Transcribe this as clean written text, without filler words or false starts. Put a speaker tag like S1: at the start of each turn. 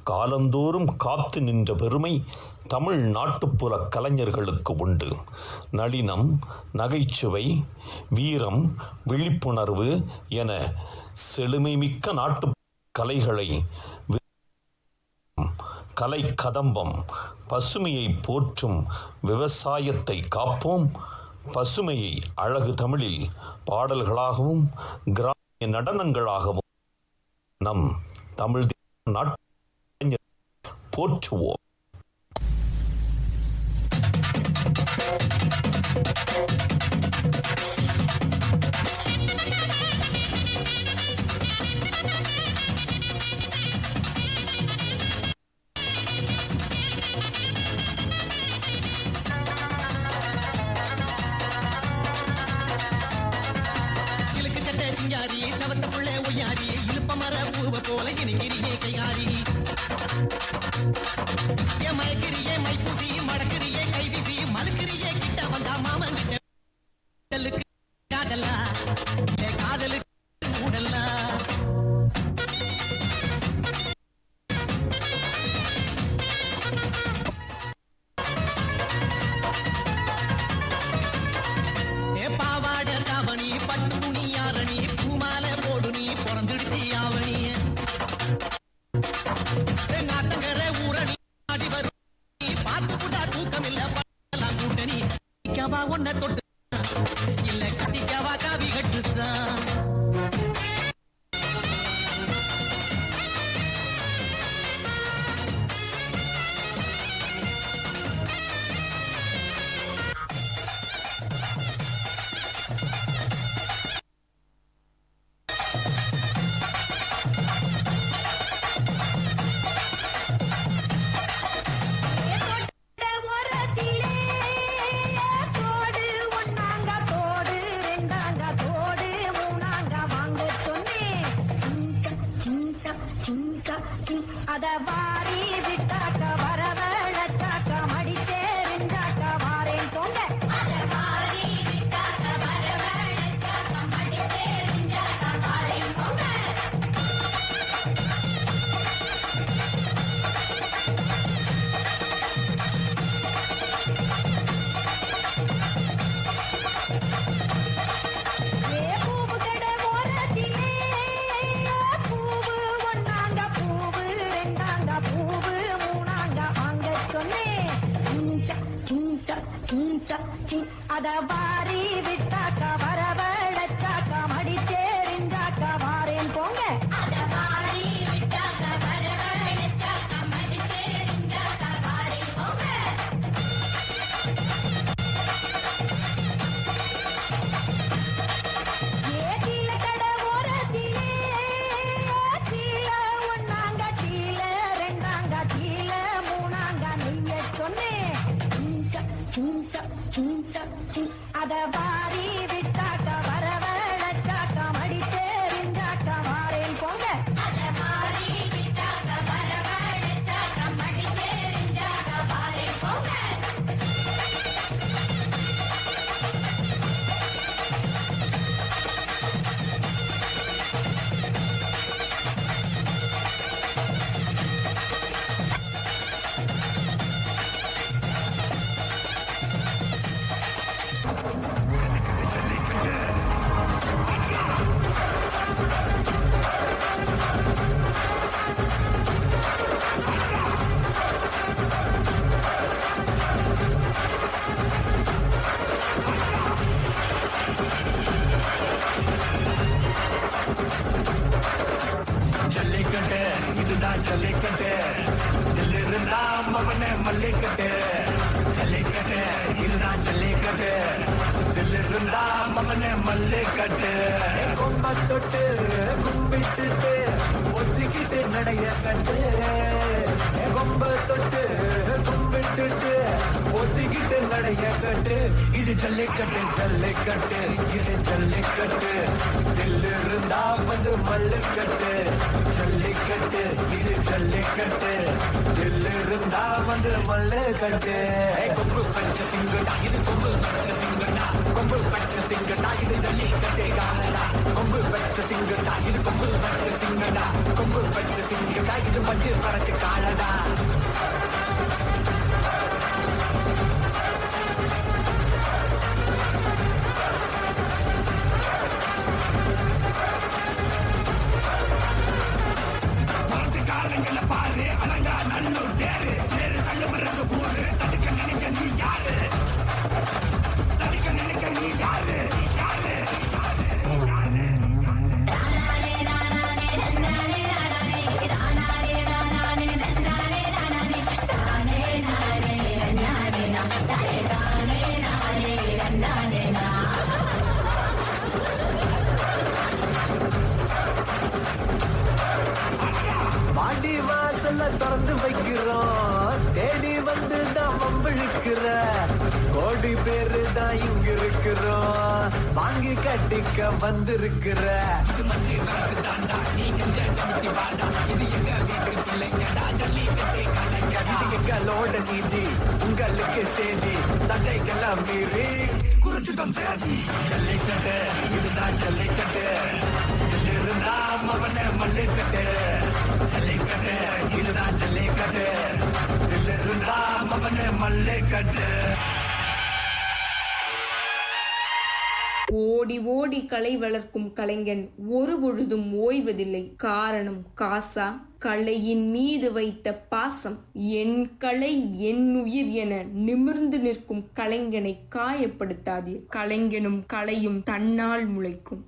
S1: காலந்தோறும் காத்து நின்ற பெருமை தமிழ் நாட்டுப்புற கலைஞர்களுக்கு உண்டு. நளினம், நகைச்சுவை, வீரம், விழிப்புணர்வு என செழுமைமிக்க நாட்டு கலைகளை கலை கதம்பம். பசுமையை போற்றும் விவசாயத்தை காப்போம். பசுமையை அழகு தமிழில் பாடல்களாகவும் கிராமிய நடனங்களாகவும் நம் தமிழ் நாட்டு போற்றுவோம்.
S2: சிங்காரி சவத்த புள்ளை ஒய்யாரி இழுப்ப மர பூவ போல இனிக்கிரியே கைகாரி ஏ மயக்கிரியே மைப்பூசி மடக்கிரியே கைவிசி மலுக்கிரியே கிட்ட வந்தா மாமன் கிட்ட காதலா காதலுக்கு கூடலா பாவாட தாவணி பட்டு துணி யாரணி பூமால போடு நீ பிறந்துடுச்சி ஆவணி நாத்தங்கர ஊரணி ஆடி வரும் பார்த்து புட்டா தூக்கம் இல்ல பலாம் கூட்டணி கவா ஒன்ன தொட்டு இல்ல கட்டிக்கவா காவி கட்டுதான்
S3: அத வாரி விட்டாக்க வரவழைச்சாக்க மடிச்சேரிஞ்சாக்க வாரேன் போங்க. அத வாரி விட்டாக்க வரவழைச்சாக்க மடிச்சேரிஞ்சாக்க வாரேன் போங்க. அத வாரி விட்டாக்க வரவழைச்சாக்க மடிச்சேரிஞ்சாக்க வாரேன் போங்க. அத வாரி விட்டாக்க வரவழைச்சாக்க மடிச்சேரிஞ்சாக்க வாரேன் போங்க. ஏதில கட ஓரத்திலே சீல ஒன்னாங்க சீல ரெண்டாங்க சீல மூணாங்க நீய சொன்னே அத வாரி விட்டாக்க வரவழைச்சாக்க மடிச்சேரிஞ்சாக்க வாரேன் போங்க. அத வாரி விட்டாக்க வரவழைச்சாக்க மடிச்சேரிஞ்சாக்க வாரேன் போங்க.
S4: ஜல்லிக்கட்டு இதுதான் ஜல்லிக்கட்டு இருந்தா மகனே மல்லிக்கட்டு ஜல்லிக்கட்டு இதுதான் ஜல்லிக்கட்டு இருந்தா மகனே மல்லிக்கட்டு கொம்ப தொட்டு கும்பிட்டுட்டு ஒத்திக்கிட்டு நடைய கட்டு கொம்ப தொட்டு கும்பிட்டுட்டு ஒத்திக்கிட்டு நடைய கட்டு இது ஜல்லிக்கட்டு ஜல்லிக்கட்டு இது ஜல்லிக்கட்டு இருந்தா வந்து மல்லுக்கட்டு ஜல்லிக்கட்டு இது ஜல்லிக்கட்டு ஜல்லிக்கட்டு தில்லு இருந்தா வந்து மல்லு கட்டு கொம்பு பச்சை சிங்கடா இது கொம்பு பச்சை சிங்கடா கொம்பு பச்சை சிங்கடா இது ஜல்லிக்கட்டு காலடா கொம்பு பச்சை சிங்கடா இது கொம்பு பச்சை சிங்கடா கொம்பு பச்சை சிங்கடா இது மஞ்சு பறக்கு காலடா காலங்கள பாரு அலங்கா நல்லூர் தேரு தேரு தள்ளுவரது ஊரு தடுக்க நினைக்க நீ யாரு தடுக்க நினைக்க நீ யாரு யாரு வாடி வாசல்ல திறந்து வைக்கிறோம் தேடி வந்து தான் வம்பிழுக்கிற கோடி பேரு தான் இங்க இருக்கிறோம் வாங்கி கட்டிக்க வந்திருக்கிற எங்களோட நீதி உங்களுக்கு சேதி தடைக்கெல்லாம் மீறி குறிச்சுட்டம் தேடி ஜல்லிக்கட்டு இதுதான் ஜல்லிக்கட்டு இருந்தா மகனே மல்லிக்கட்டு ஜல்லிக்கட்டு இதுதான் ஜல்லிக்கட்டு இருந்தா மகனே மல்லிக்கட்டு
S5: ஓடி ஓடி கலை வளர்க்கும் கலைஞன் ஒரு பொழுதும் ஓய்வதில்லை. காரணம் காசா? கலையின் மீது வைத்த பாசம். என் கலை என் உயிர் என நிமிர்ந்து நிற்கும் கலைஞனை காயப்படுத்தாதீர். கலைஞனும் கலையும் தன்னால் முளைக்கும்.